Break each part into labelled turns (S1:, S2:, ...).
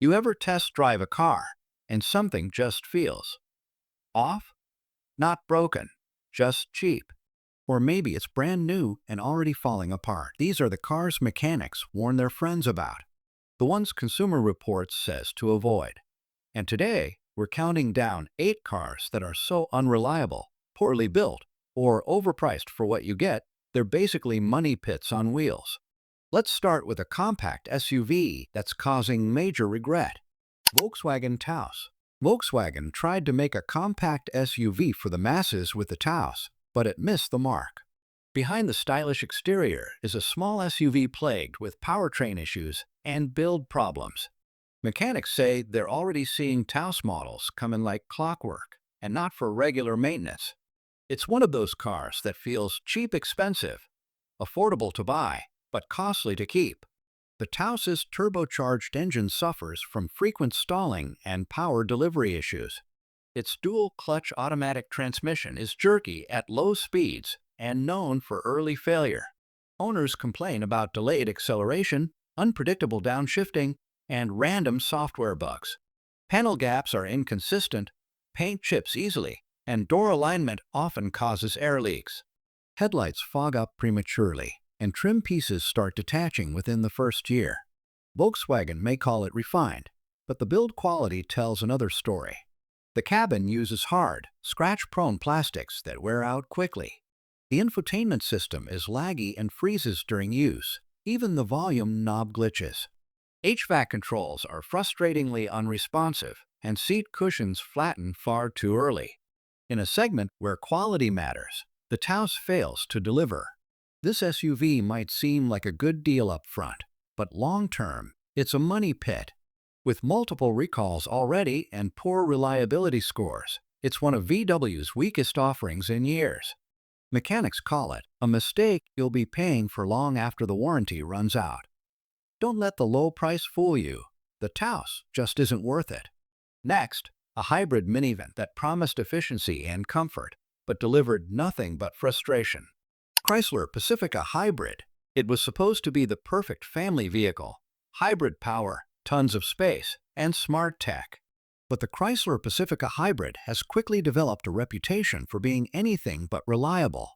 S1: You ever test drive a car and something just feels off? Not broken, just cheap. Or maybe it's brand new and already falling apart. These are the cars mechanics warn their friends about, the ones Consumer Reports says to avoid. And today, we're counting down 8 cars that are so unreliable, poorly built, or overpriced for what you get, they're basically money pits on wheels. Let's start with a compact SUV that's causing major regret. Volkswagen Taos. Volkswagen tried to make a compact SUV for the masses with the Taos, but it missed the mark. Behind the stylish exterior is a small SUV plagued with powertrain issues and build problems. Mechanics say they're already seeing Taos models come in like clockwork and not for regular maintenance. It's one of those cars that feels cheap expensive, affordable to buy, but costly to keep. The Taos's turbocharged engine suffers from frequent stalling and power delivery issues. Its dual-clutch automatic transmission is jerky at low speeds and known for early failure. Owners complain about delayed acceleration, unpredictable downshifting, and random software bugs. Panel gaps are inconsistent, paint chips easily, and door alignment often causes air leaks. Headlights fog up prematurely, and trim pieces start detaching within the first year. Volkswagen may call it refined, but the build quality tells another story. The cabin uses hard, scratch-prone plastics that wear out quickly. The infotainment system is laggy and freezes during use. Even the volume knob glitches. HVAC controls are frustratingly unresponsive, and seat cushions flatten far too early. In a segment where quality matters, the Taos fails to deliver. This SUV might seem like a good deal up front, but long-term, it's a money pit. With multiple recalls already and poor reliability scores, it's one of VW's weakest offerings in years. Mechanics call it a mistake you'll be paying for long after the warranty runs out. Don't let the low price fool you. The Taos just isn't worth it. Next, a hybrid minivan that promised efficiency and comfort, but delivered nothing but frustration. Chrysler Pacifica Hybrid. It was supposed to be the perfect family vehicle. Hybrid power, tons of space, and smart tech. But the Chrysler Pacifica Hybrid has quickly developed a reputation for being anything but reliable.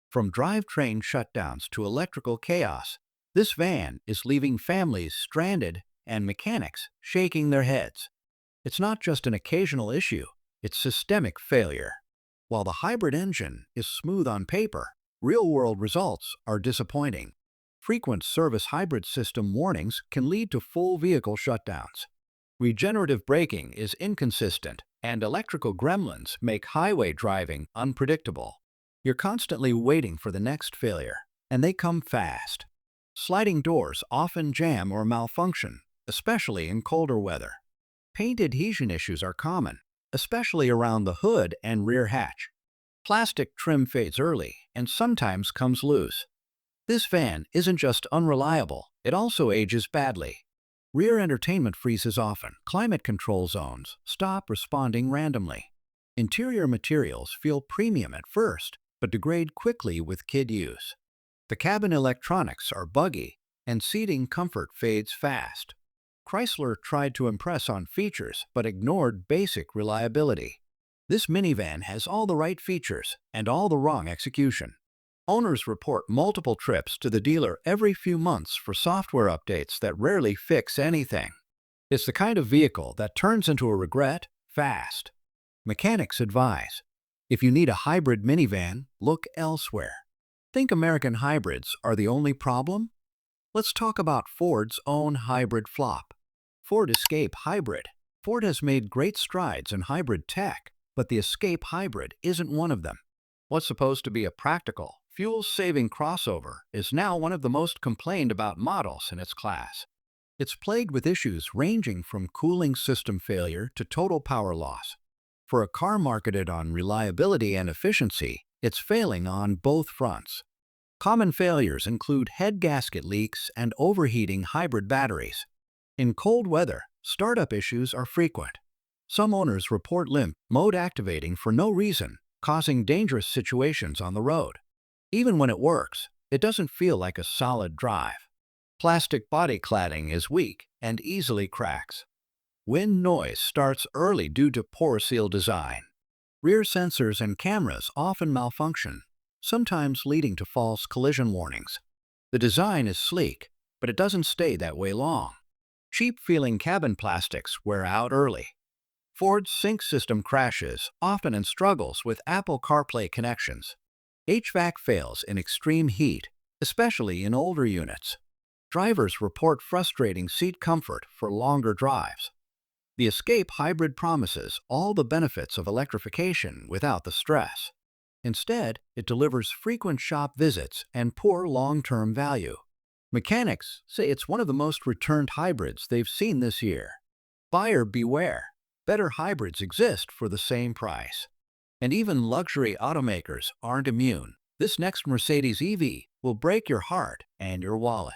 S1: From drivetrain shutdowns to electrical chaos, this van is leaving families stranded and mechanics shaking their heads. It's not just an occasional issue, it's systemic failure. While the hybrid engine is smooth on paper, real-world results are disappointing. Frequent service hybrid system warnings can lead to full vehicle shutdowns. Regenerative braking is inconsistent, and electrical gremlins make highway driving unpredictable. You're constantly waiting for the next failure, and they come fast. Sliding doors often jam or malfunction, especially in colder weather. Paint adhesion issues are common, especially around the hood and rear hatch. Plastic trim fades early and sometimes comes loose. This van isn't just unreliable, it also ages badly. Rear entertainment freezes often. Climate control zones stop responding randomly. Interior materials feel premium at first, but degrade quickly with kid use. The cabin electronics are buggy, and seating comfort fades fast. Chrysler tried to impress on features but ignored basic reliability. This minivan has all the right features and all the wrong execution. Owners report multiple trips to the dealer every few months for software updates that rarely fix anything. It's the kind of vehicle that turns into a regret fast. Mechanics advise, if you need a hybrid minivan, look elsewhere. Think American hybrids are the only problem? Let's talk about Ford's own hybrid flop. Ford Escape Hybrid. Ford has made great strides in hybrid tech, but the Escape Hybrid isn't one of them. What's supposed to be a practical, fuel-saving crossover is now one of the most complained about models in its class. It's plagued with issues ranging from cooling system failure to total power loss. For a car marketed on reliability and efficiency, it's failing on both fronts. Common failures include head gasket leaks and overheating hybrid batteries. In cold weather, startup issues are frequent. Some owners report limp mode activating for no reason, causing dangerous situations on the road. Even when it works, it doesn't feel like a solid drive. Plastic body cladding is weak and easily cracks. Wind noise starts early due to poor seal design. Rear sensors and cameras often malfunction, sometimes leading to false collision warnings. The design is sleek, but it doesn't stay that way long. Cheap-feeling cabin plastics wear out early. Ford's sync system crashes, often and struggles with Apple CarPlay connections. HVAC fails in extreme heat, especially in older units. Drivers report frustrating seat comfort for longer drives. The Escape hybrid promises all the benefits of electrification without the stress. Instead, it delivers frequent shop visits and poor long-term value. Mechanics say it's one of the most returned hybrids they've seen this year. Buyer beware. Better hybrids exist for the same price. And even luxury automakers aren't immune. This next Mercedes EV will break your heart and your wallet.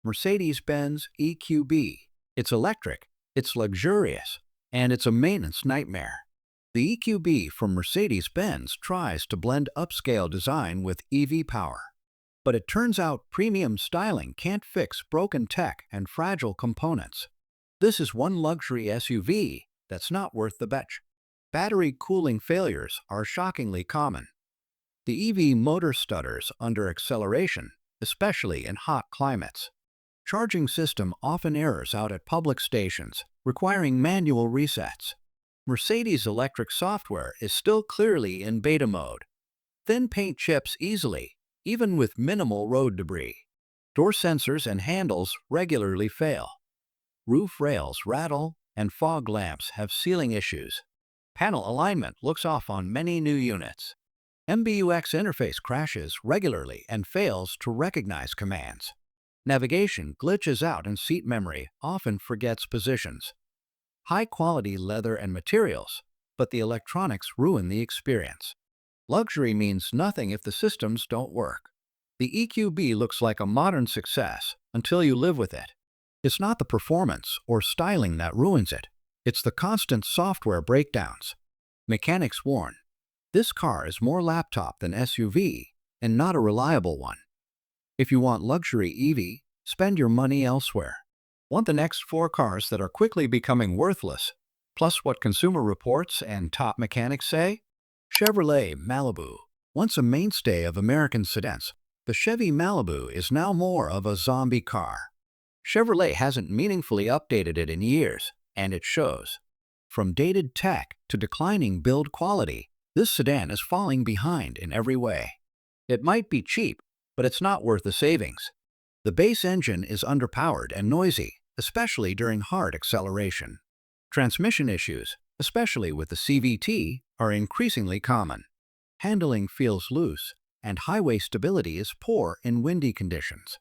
S1: Mercedes-Benz EQB. It's electric, it's luxurious, and it's a maintenance nightmare. The EQB from Mercedes-Benz tries to blend upscale design with EV power. But it turns out premium styling can't fix broken tech and fragile components. This is one luxury SUV that's not worth the bet. Battery cooling failures are shockingly common. The EV motor stutters under acceleration, especially in hot climates. Charging system often errors out at public stations, requiring manual resets. Mercedes electric software is still clearly in beta mode. Thin paint chips easily, even with minimal road debris. Door sensors and handles regularly fail. Roof rails rattle, and fog lamps have sealing issues. Panel alignment looks off on many new units. MBUX interface crashes regularly and fails to recognize commands. Navigation glitches out and seat memory often forgets positions. High-quality leather and materials, but the electronics ruin the experience. Luxury means nothing if the systems don't work. The EQB looks like a modern success until you live with it. It's not the performance or styling that ruins it. It's the constant software breakdowns. Mechanics warn, this car is more laptop than SUV and not a reliable one. If you want luxury EV, spend your money elsewhere. Want the next 4 cars that are quickly becoming worthless, plus what Consumer Reports and top mechanics say? Chevrolet Malibu. Once a mainstay of American sedans, the Chevy Malibu is now more of a zombie car. Chevrolet hasn't meaningfully updated it in years, and it shows. From dated tech to declining build quality, this sedan is falling behind in every way. It might be cheap, but it's not worth the savings. The base engine is underpowered and noisy, especially during hard acceleration. Transmission issues, especially with the CVT, are increasingly common. Handling feels loose, and highway stability is poor in windy conditions.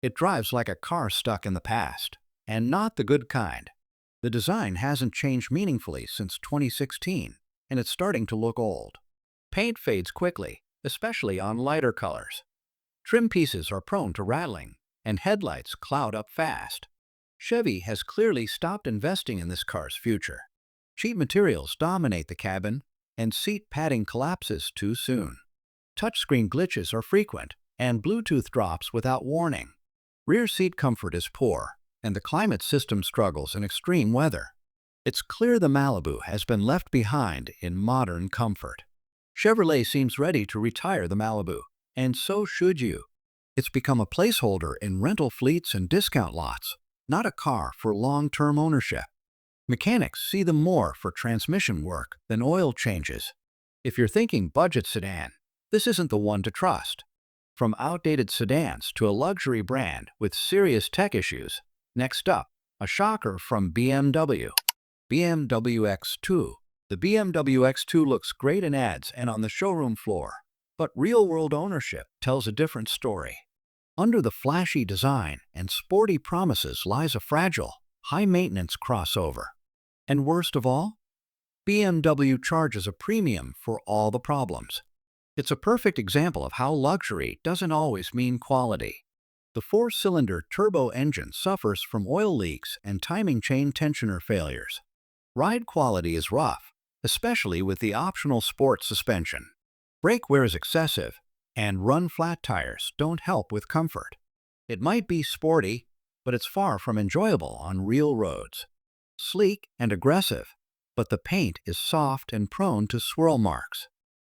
S1: It drives like a car stuck in the past, and not the good kind. The design hasn't changed meaningfully since 2016, and it's starting to look old. Paint fades quickly, especially on lighter colors. Trim pieces are prone to rattling, and headlights cloud up fast. Chevy has clearly stopped investing in this car's future. Cheap materials dominate the cabin, and seat padding collapses too soon. Touchscreen glitches are frequent, and Bluetooth drops without warning. Rear seat comfort is poor, and the climate system struggles in extreme weather. It's clear the Malibu has been left behind in modern comfort. Chevrolet seems ready to retire the Malibu, and so should you. It's become a placeholder in rental fleets and discount lots, not a car for long-term ownership. Mechanics see them more for transmission work than oil changes. If you're thinking budget sedan, this isn't the one to trust. From outdated sedans to a luxury brand with serious tech issues, next up, a shocker from BMW. BMW X2. The BMW X2 looks great in ads and on the showroom floor, but real-world ownership tells a different story. Under the flashy design and sporty promises lies a fragile, high-maintenance crossover. And worst of all, BMW charges a premium for all the problems. It's a perfect example of how luxury doesn't always mean quality. The 4-cylinder turbo engine suffers from oil leaks and timing chain tensioner failures. Ride quality is rough, especially with the optional sport suspension. Brake wear is excessive, and run-flat tires don't help with comfort. It might be sporty, but it's far from enjoyable on real roads. sleek and aggressive, but the paint is soft and prone to swirl marks.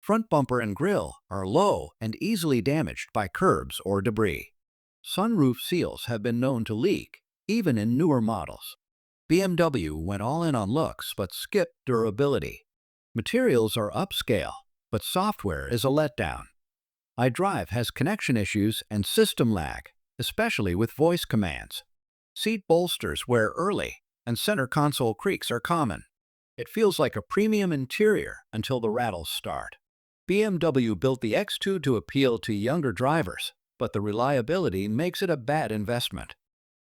S1: Front bumper and grille are low and easily damaged by curbs or debris. Sunroof seals have been known to leak, even in newer models. BMW went all in on looks but skipped durability. Materials are upscale, but software is a letdown. iDrive has connection issues and system lag, especially with voice commands. Seat bolsters wear early, and center console creaks are common. It feels like a premium interior until the rattles start. BMW built the X2 to appeal to younger drivers, but the reliability makes it a bad investment.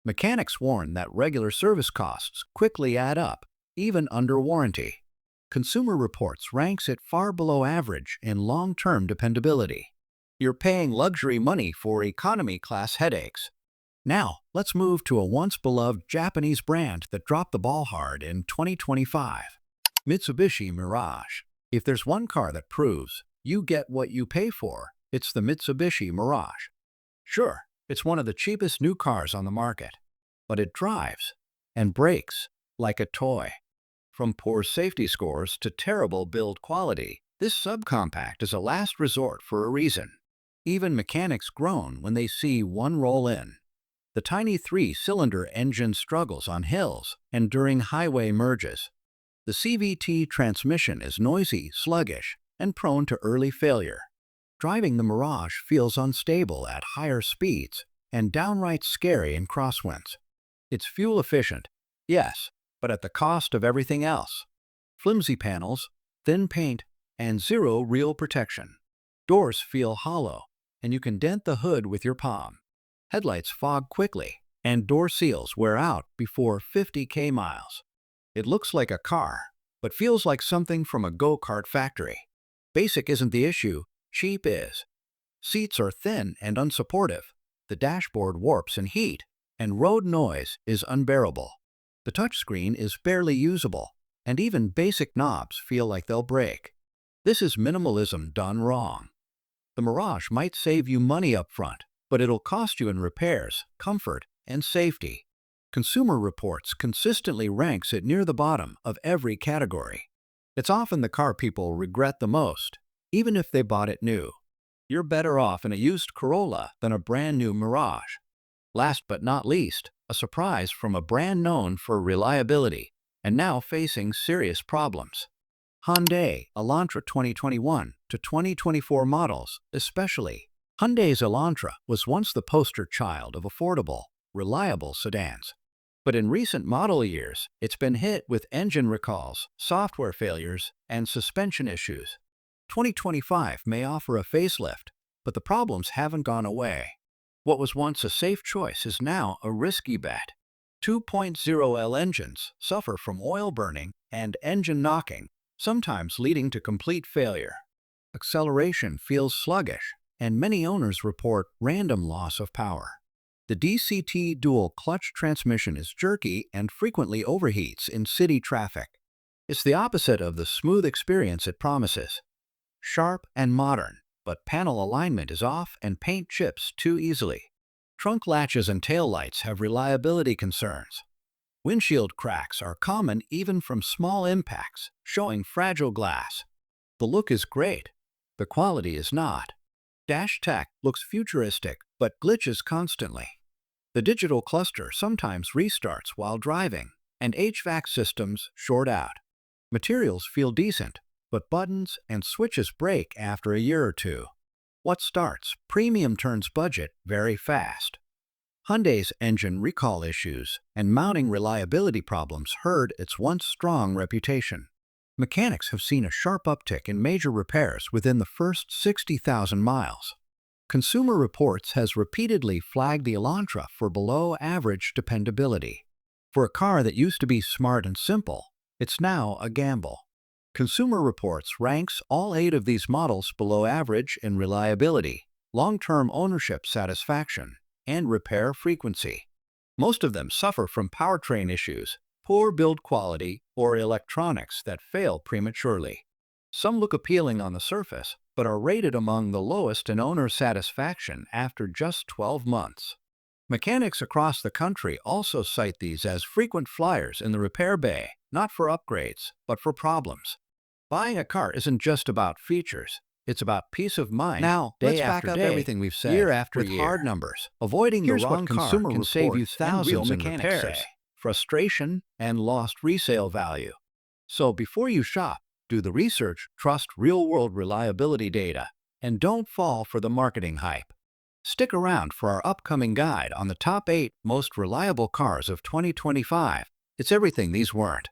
S1: Mechanics warn that regular service costs quickly add up, even under warranty. Consumer Reports ranks it far below average in long-term dependability. You're paying luxury money for economy-class headaches. Now, let's move to a once-beloved Japanese brand that dropped the ball hard in 2025. Mitsubishi Mirage. If there's one car that proves you get what you pay for, it's the Mitsubishi Mirage. Sure, it's one of the cheapest new cars on the market, but it drives and brakes like a toy. From poor safety scores to terrible build quality, this subcompact is a last resort for a reason. Even mechanics groan when they see one roll in. The tiny three-cylinder engine struggles on hills and during highway merges. The CVT transmission is noisy, sluggish, and prone to early failure. Driving the Mirage feels unstable at higher speeds and downright scary in crosswinds. It's fuel efficient, yes, but at the cost of everything else. Flimsy panels, thin paint, and zero real protection. Doors feel hollow, and you can dent the hood with your palm. Headlights fog quickly, and door seals wear out before 50,000 miles. It looks like a car, but feels like something from a go-kart factory. Basic isn't the issue, cheap is. Seats are thin and unsupportive. The dashboard warps in heat, and road noise is unbearable. The touchscreen is barely usable, and even basic knobs feel like they'll break. This is minimalism done wrong. The Mirage might save you money up front, but it'll cost you in repairs, comfort, and safety. Consumer Reports consistently ranks it near the bottom of every category. It's often the car people regret the most, even if they bought it new. You're better off in a used Corolla than a brand new Mirage. Last but not least, a surprise from a brand known for reliability and now facing serious problems. Hyundai Elantra 2021 to 2024 models, especially. Hyundai's Elantra was once the poster child of affordable, reliable sedans. But in recent model years, it's been hit with engine recalls, software failures, and suspension issues. 2025 may offer a facelift, but the problems haven't gone away. What was once a safe choice is now a risky bet. 2.0L engines suffer from oil burning and engine knocking, sometimes leading to complete failure. Acceleration feels sluggish, and many owners report random loss of power. The DCT dual-clutch transmission is jerky and frequently overheats in city traffic. It's the opposite of the smooth experience it promises. Sharp and modern, but panel alignment is off and paint chips too easily. Trunk latches and taillights have reliability concerns. Windshield cracks are common even from small impacts, showing fragile glass. The look is great. The quality is not. Dash tech looks futuristic but glitches constantly. The digital cluster sometimes restarts while driving, and HVAC systems short out. Materials feel decent, but buttons and switches break after a year or two. What starts premium turns budget very fast. Hyundai's engine recall issues and mounting reliability problems hurt its once strong reputation. Mechanics have seen a sharp uptick in major repairs within the first 60,000 miles. Consumer Reports has repeatedly flagged the Elantra for below-average dependability. For a car that used to be smart and simple, it's now a gamble. Consumer Reports ranks all 8 of these models below average in reliability, long-term ownership satisfaction, and repair frequency. Most of them suffer from powertrain issues, poor build quality, or electronics that fail prematurely. Some look appealing on the surface, but are rated among the lowest in owner satisfaction after just 12 months. Mechanics across the country also cite these as frequent flyers in the repair bay, not for upgrades, but for problems. Buying a car isn't just about features. It's about peace of mind. Now,
S2: Day
S1: let's back
S2: after
S1: up
S2: day,
S1: everything we've said
S2: year after
S1: with
S2: year.
S1: hard numbers. Avoiding the
S2: Here's
S1: wrong
S2: what
S1: car
S2: Consumer
S1: can save you
S2: Reports and real
S1: thousands in
S2: mechanics
S1: repairs,
S2: say.
S1: frustration, and lost resale value. So before you shop, do the research, trust real-world reliability data, and don't fall for the marketing hype. Stick around for our upcoming guide on the top 8 most reliable cars of 2025. It's everything these weren't.